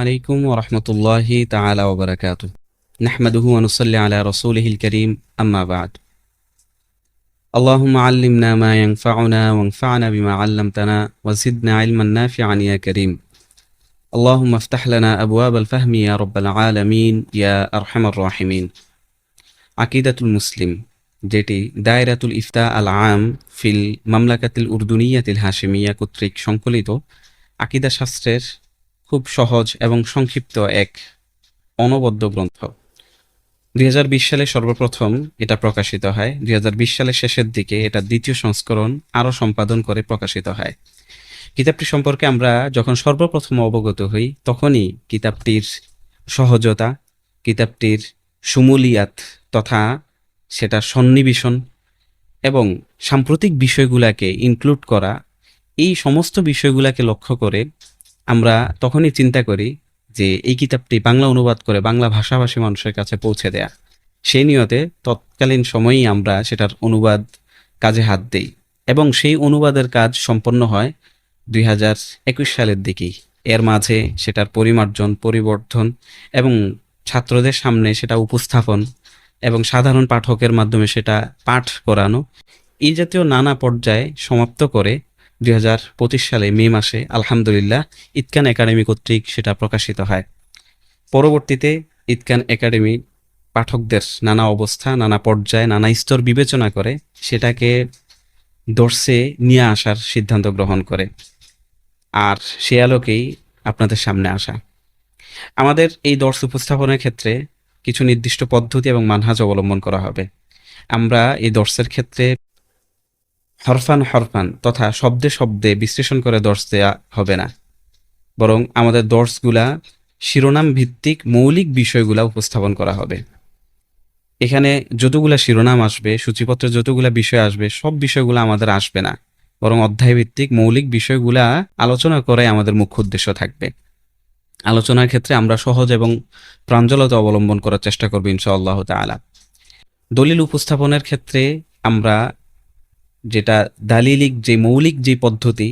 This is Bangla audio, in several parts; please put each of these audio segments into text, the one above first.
عليكم ورحمة الله تعالى وبركاته. نحمده ونصلي على رسوله الكريم أما بعد. اللهم علمنا ما ينفعنا وانفعنا بما علمتنا وزدنا علما نافعا يا كريم. اللهم افتح لنا أبواب الفهم يا رب العالمين يا أرحم الراحمين. আকিদাতুল মুসলিম, যেটি দায়রাতুল ইফতা আল আম ফিল মামলাকাতিল উর্দুনিয়াতিল হাশিমিয়া কর্তৃক সংকলিত আকিদা শাস্ত্রের খুব সহজ এবং সংক্ষিপ্ত এক অনবদ্য গ্রন্থ। 2020 সালে সর্বপ্রথম এটা প্রকাশিত হয়। 2020 সালের শেষের দিকে এটা দ্বিতীয় সংস্করণ আরও সম্পাদন করে প্রকাশিত হয়। কিতাবটি সম্পর্কে আমরা যখন সর্বপ্রথম অবগত হই তখনই কিতাবটির সহজতা, কিতাবটির সুমুলিয়াত তথা সেটার সন্নিবেশন এবং সাম্প্রতিক বিষয়গুলোকে ইনক্লুড করা, এই সমস্ত বিষয়গুলোকে লক্ষ্য করে আমরা তখনই চিন্তা করি যে এই কিতাবটি বাংলা অনুবাদ করে বাংলা ভাষাভাষী মানুষের কাছে পৌঁছে দেয়া। সেই নিয়তে তৎকালীন সময়েই আমরা সেটার অনুবাদ কাজে হাত দেই এবং সেই অনুবাদের কাজ সম্পন্ন হয় 2021 সালের দিকেই। এর মাঝে সেটার পরিমার্জন, পরিবর্ধন এবং ছাত্রদের সামনে সেটা উপস্থাপন এবং সাধারণ পাঠকের মাধ্যমে সেটা পাঠ করানো, এই জাতীয় নানা পর্যায়ে সমাপ্ত করে 2025 সালে মে মাসে আলহামদুলিল্লাহ ইতকান একাডেমি কর্তৃক সেটা প্রকাশিত হয়। পরবর্তীতে ইতকান একাডেমি পাঠকদের নানা অবস্থা, নানা পর্যায়ে, নানা স্তর বিবেচনা করে সেটাকে দর্শে নিয়ে আসার সিদ্ধান্ত গ্রহণ করে, আর সে আলোকেই আপনাদের সামনে আসা। আমাদের এই দর্শ উপস্থাপনের ক্ষেত্রে কিছু নির্দিষ্ট পদ্ধতি এবং মানহাজ অবলম্বন করা হবে। আমরা এই দর্শের ক্ষেত্রে হরফান তথা শব্দে শব্দে বিশ্লেষণ করে দর্শ দেওয়া হবে না, বরং আমাদের দর্শগুলা শিরোনাম ভিত্তিক মৌলিক বিষয়গুলা উপস্থাপন করা হবে। এখানে যতগুলা শিরোনাম আসবে, সূচিপত্রে যতগুলা বিষয় আসবে, সব বিষয়গুলো আমাদের আসবে না, বরং অধ্যায় ভিত্তিক মৌলিক বিষয়গুলা আলোচনা করে আমাদের মুখ্য উদ্দেশ্য থাকবে। আলোচনার ক্ষেত্রে আমরা সহজ এবং প্রাঞ্জলতা অবলম্বন করার চেষ্টা করব ইনশাআল্লাহ তাআলা। দলিল উপস্থাপনের ক্ষেত্রে আমরা যেটা দালিলিক যে মৌলিক যে পদ্ধতি,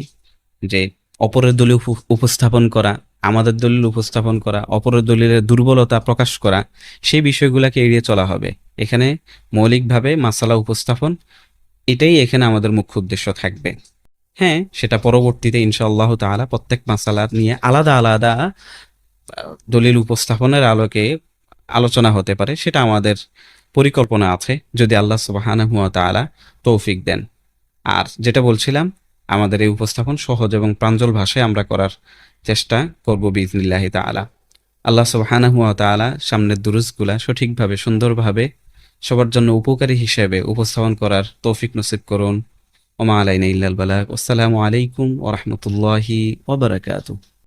যে অপরের দলিল উপস্থাপন করা, আমাদের দলিল উপস্থাপন করা, অপরের দলিলের দুর্বলতা প্রকাশ করা, সেই বিষয়গুলোকে এড়িয়ে চলা হবে। এখানে মৌলিকভাবে মাসালা উপস্থাপন, এটাই এখানে আমাদের মুখ্য উদ্দেশ্য থাকবে। হ্যাঁ, সেটা পরবর্তীতে ইনশাআল্লাহ তাআলা প্রত্যেক মাসালা নিয়ে আলাদা আলাদা দলিল উপস্থাপনের আলোকে আলোচনা হতে পারে, সেটা আমাদের পরিকল্পনা আছে যদি আল্লাহ সুবহানাহু ওয়া তাআলা তৌফিক দেন। আর যেটা বলছিলাম, আমাদের এই উপস্থাপন সহজ এবং প্রাঞ্জল ভাষায় আমরা করার চেষ্টা করব বিইজনিল্লাহি তাআলা। আল্লাহ সুবহানাহু ওয়া তাআলা সামনের দুরুসগুলা সঠিকভাবে, সুন্দরভাবে সবার জন্য উপকারী হিসেবে উপস্থাপন করার তৌফিক নসিব করুন। ওমা আলাইনা ইল্লাল বালাগ। আসসালামু আলাইকুম ওয়া রাহমাতুল্লাহি ওয়া বারাকাতুহু।